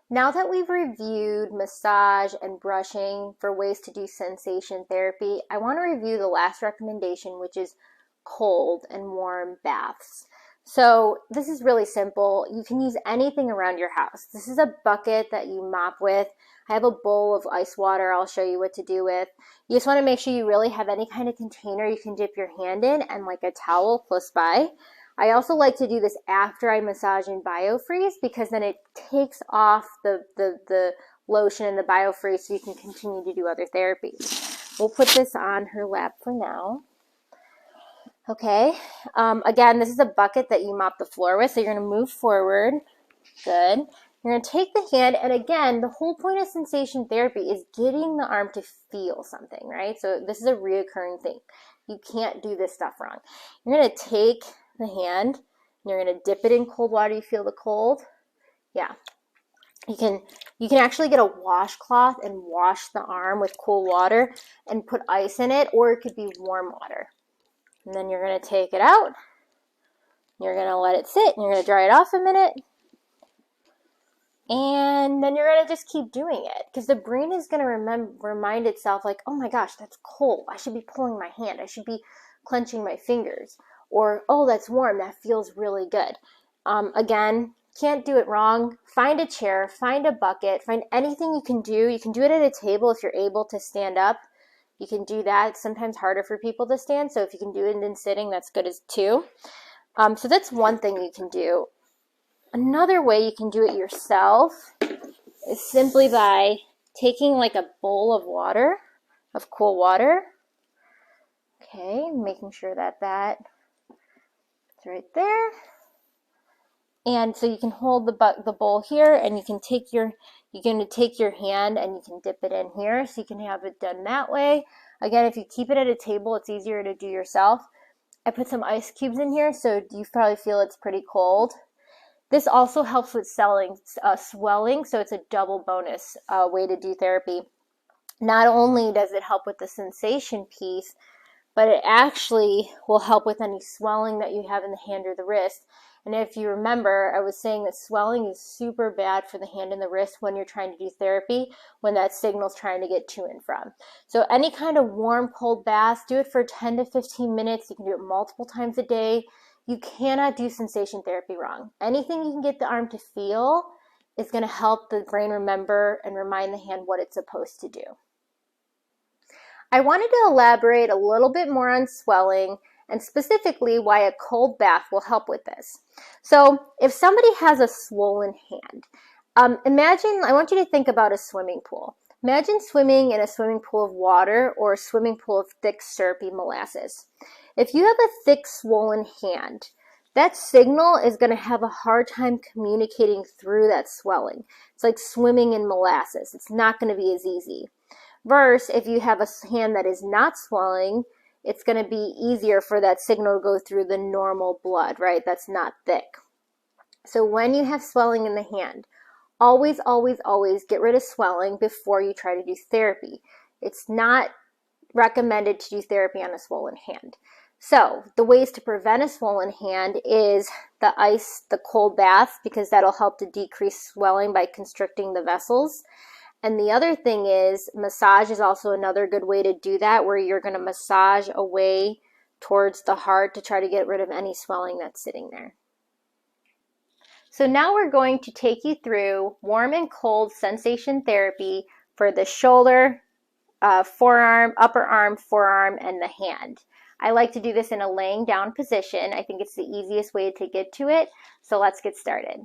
Now that we've reviewed massage and brushing for ways to do sensation therapy, I want to review the last recommendation, which is cold and warm baths. So this is really simple. You can use anything around your house. This is a bucket that you mop with. I have a bowl of ice water I'll show you what to do with. You just want to make sure you really have any kind of container you can dip your hand in and like a towel close by. I also like to do this after I massage and biofreeze because then it takes off the lotion and the biofreeze so you can continue to do other therapies. We'll put this on her lap for now. Okay, again, this is a bucket that you mop the floor with, so you're going to move forward. Good. You're going to take the hand, and again, the whole point of sensation therapy is getting the arm to feel something, right? So this is a reoccurring thing. You can't do this stuff wrong. You're going to take the hand, and you're going to dip it in cold water. You feel the cold? Yeah. You can actually get a washcloth and wash the arm with cool water and put ice in it, or it could be warm water. And then you're going to take it out. You're going to let it sit, and you're going to dry it off a minute. And then you're going to just keep doing it because the brain is going to remind itself like, oh my gosh, that's cold. I should be pulling my hand. I should be clenching my fingers. Or, oh, that's warm. That feels really good. Again, can't do it wrong. Find a chair, find a bucket, find anything you can do. You can do it at a table if you're able to stand up. You can do that. It's sometimes harder for people to stand. So if you can do it in sitting, that's good as too. So that's one thing you can do. Another way you can do it yourself is simply by taking like a bowl of water, of cool water. Okay, making sure that that's right there. And so you can hold the bowl here, and you're going to take your hand and you can dip it in here, so you can have it done that way. Again, if you keep it at a table, it's easier to do yourself. I put some ice cubes in here, so you probably feel it's pretty cold. This also helps with swelling, so it's a double bonus way to do therapy. Not only does it help with the sensation piece, but it actually will help with any swelling that you have in the hand or the wrist. And if you remember, I was saying that swelling is super bad for the hand and the wrist when you're trying to do therapy, when that signal's trying to get to and from. So any kind of warm, cold bath, do it for 10 to 15 minutes. You can do it multiple times a day. You cannot do sensation therapy wrong. Anything you can get the arm to feel is going to help the brain remember and remind the hand what it's supposed to do. I wanted to elaborate a little bit more on swelling and specifically why a cold bath will help with this. So if somebody has a swollen hand, I want you to think about a swimming pool. Imagine swimming in a swimming pool of water or a swimming pool of thick, syrupy molasses. If you have a thick, swollen hand, that signal is going to have a hard time communicating through that swelling. It's like swimming in molasses. It's not going to be as easy. Versus if you have a hand that is not swelling, it's going to be easier for that signal to go through the normal blood, right? That's not thick. So when you have swelling in the hand, always, always, always get rid of swelling before you try to do therapy. It's not recommended to do therapy on a swollen hand. So the ways to prevent a swollen hand is the cold bath, because that'll help to decrease swelling by constricting the vessels. And the other thing is massage is also another good way to do that, where you're going to massage away towards the heart to try to get rid of any swelling that's sitting there. So now we're going to take you through warm and cold sensation therapy for the shoulder, forearm, upper arm, forearm, and the hand. I like to do this in a laying down position. I think it's the easiest way to get to it. So let's get started.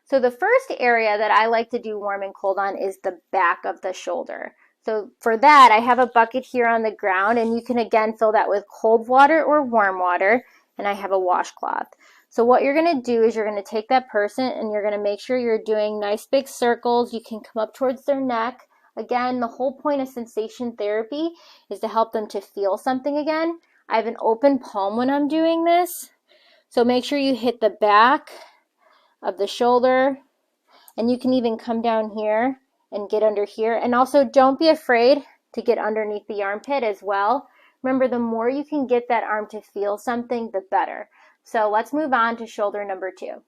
So the first area that I like to do warm and cold on is the back of the shoulder. So for that, I have a bucket here on the ground, and you can again fill that with cold water or warm water, and I have a washcloth. So what you're going to do is you're going to take that person and you're going to make sure you're doing nice big circles. You can come up towards their neck. Again, the whole point of sensation therapy is to help them to feel something again. I have an open palm when I'm doing this. So make sure you hit the back of the shoulder, and you can even come down here and get under here. And also don't be afraid to get underneath the armpit as well. Remember, the more you can get that arm to feel something, the better. So let's move on to shoulder number 2.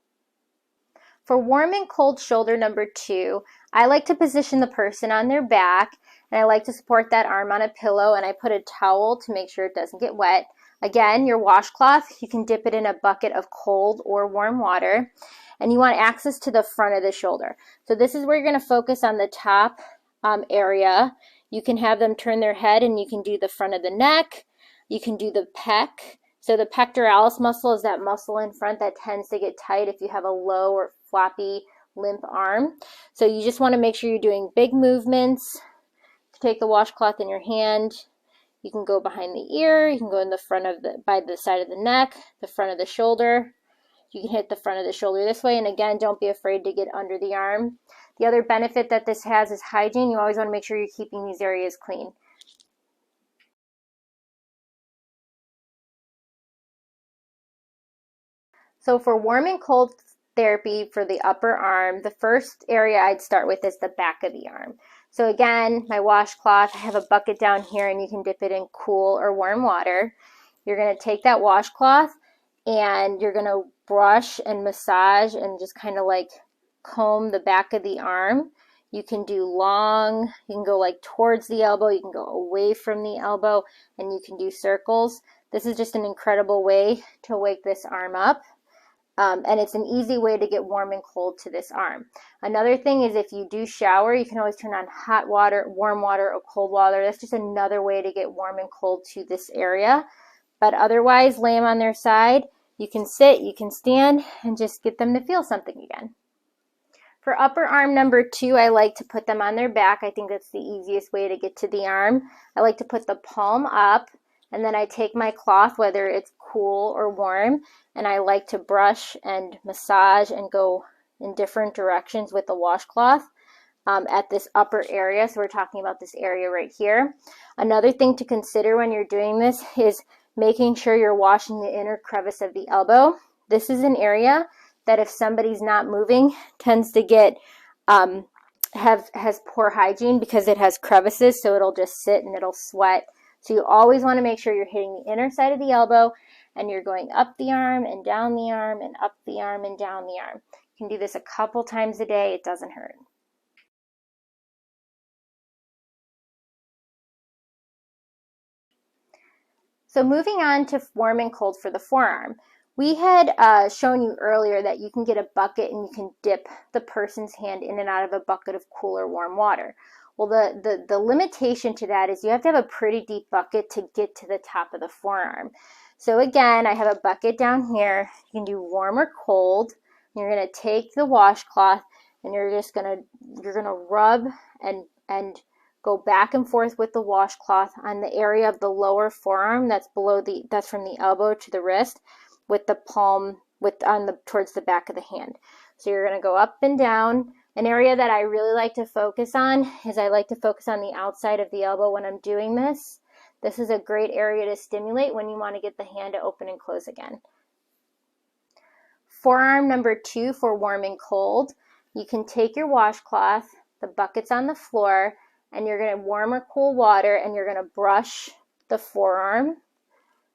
For warm and cold shoulder number 2, I like to position the person on their back, and I like to support that arm on a pillow, and I put a towel to make sure it doesn't get wet. Again, your washcloth, you can dip it in a bucket of cold or warm water, and you want access to the front of the shoulder. So this is where you're going to focus on the top area. You can have them turn their head, and you can do the front of the neck. You can do the pec. So the pectoralis muscle is that muscle in front that tends to get tight if you have a low or floppy, limp arm. So you just want to make sure you're doing big movements. To take the washcloth in your hand, you can go behind the ear, you can go in the front of by the side of the neck, the front of the shoulder. You can hit the front of the shoulder this way, and again, don't be afraid to get under the arm. The other benefit that this has is hygiene. You always want to make sure you're keeping these areas clean. So for warm and cold therapy for the upper arm, the first area I'd start with is the back of the arm. So again, my washcloth, I have a bucket down here, and you can dip it in cool or warm water. You're going to take that washcloth and you're going to brush and massage and just kind of like comb the back of the arm. You can do long, you can go like towards the elbow, you can go away from the elbow, and you can do circles. This is just an incredible way to wake this arm up. And it's an easy way to get warm and cold to this arm. Another thing is if you do shower, you can always turn on hot water, warm water, or cold water. That's just another way to get warm and cold to this area. But otherwise, lay them on their side. You can sit, you can stand, and just get them to feel something again. For upper arm number 2, I like to put them on their back. I think that's the easiest way to get to the arm. I like to put the palm up, and then I take my cloth, whether it's cool or warm, and I like to brush and massage and go in different directions with the washcloth at this upper area. So we're talking about this area right here. Another thing to consider when you're doing this is making sure you're washing the inner crevice of the elbow. This is an area that if somebody's not moving tends to get has poor hygiene because it has crevices, so it'll just sit and it'll sweat. So you always want to make sure you're hitting the inner side of the elbow, and you're going up the arm and down the arm and up the arm and down the arm. You can do this a couple times a day. It doesn't hurt. So moving on to warm and cold for the forearm. We had shown you earlier that you can get a bucket and you can dip the person's hand in and out of a bucket of cool or warm water. Well, the limitation to that is you have to have a pretty deep bucket to get to the top of the forearm. So again, I have a bucket down here. You can do warm or cold. You're going to take the washcloth and you're gonna rub and go back and forth with the washcloth on the area of the lower forearm that's from the elbow to the wrist, with the palm towards the back of the hand. So you're going to go up and down. An area that I really like to focus on is I like to focus on the outside of the elbow when I'm doing this. This is a great area to stimulate when you want to get the hand to open and close again. Forearm number 2 for warm and cold. You can take your washcloth, the bucket's on the floor, and you're going to warm or cool water, and you're going to brush the forearm.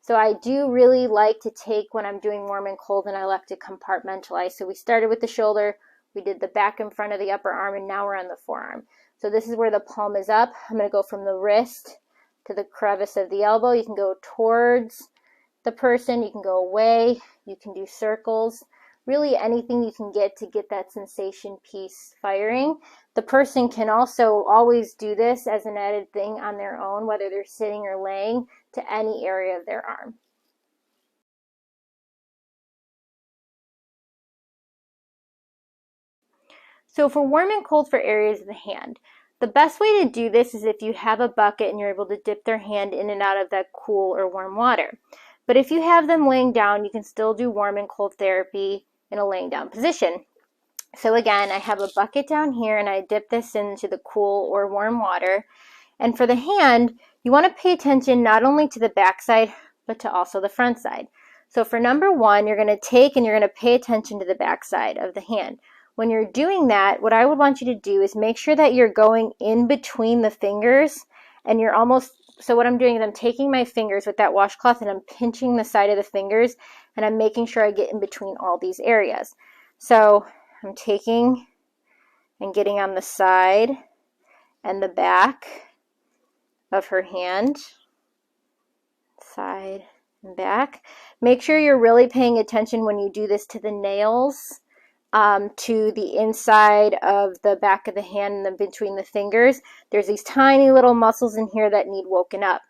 So I do really like to take when I'm doing warm and cold, and I like to compartmentalize. So we started with the shoulder, we did the back and front of the upper arm, and now we're on the forearm. So this is where the palm is up. I'm going to go from the wrist to the crevice of the elbow. You can go towards the person, you can go away, you can do circles. Really anything you can get to get that sensation piece firing. The person can also always do this as an added thing on their own, whether they're sitting or laying, to any area of their arm. So for warm and cold for areas of the hand, the best way to do this is if you have a bucket and you're able to dip their hand in and out of that cool or warm water. But if you have them laying down, you can still do warm and cold therapy in a laying down position. So again, I have a bucket down here and I dip this into the cool or warm water. And for the hand, you want to pay attention not only to the back side, but to also the front side. So for number 1, you're going to take and you're going to pay attention to the back side of the hand. When you're doing that, what I would want you to do is make sure that you're going in between the fingers and you're almost So what I'm doing is I'm taking my fingers with that washcloth and I'm pinching the side of the fingers and I'm making sure I get in between all these areas. So I'm taking and getting on the side and the back of her hand, side and back. Make sure you're really paying attention when you do this to the nails, to the inside of the back of the hand and between the fingers. There's these tiny little muscles in here that need woken up.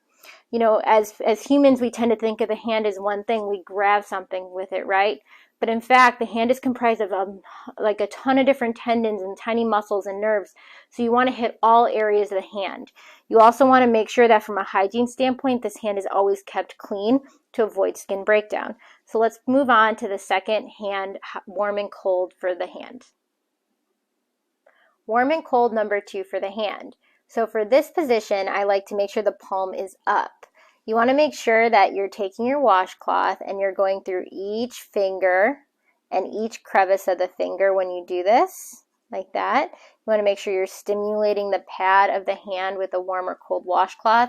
You know, as humans, we tend to think of the hand as one thing. We grab something with it, right? But in fact, the hand is comprised of like a ton of different tendons and tiny muscles and nerves. So you want to hit all areas of the hand. You also want to make sure that from a hygiene standpoint, this hand is always kept clean to avoid skin breakdown. So let's move on to the second hand, warm and cold for the hand. Warm and cold number 2 for the hand. So for this position, I like to make sure the palm is up. You want to make sure that you're taking your washcloth and you're going through each finger and each crevice of the finger when you do this, like that. You want to make sure you're stimulating the pad of the hand with a warm or cold washcloth.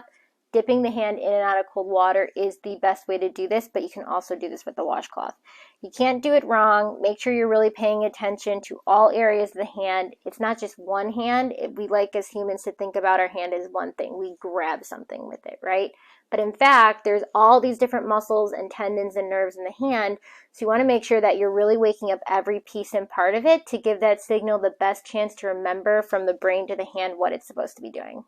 Dipping the hand in and out of cold water is the best way to do this, but you can also do this with the washcloth. You can't do it wrong. Make sure you're really paying attention to all areas of the hand. It's not just one hand. We like as humans to think about our hand as one thing. We grab something with it, right? But in fact, there's all these different muscles and tendons and nerves in the hand. So you want to make sure that you're really waking up every piece and part of it to give that signal the best chance to remember from the brain to the hand what it's supposed to be doing.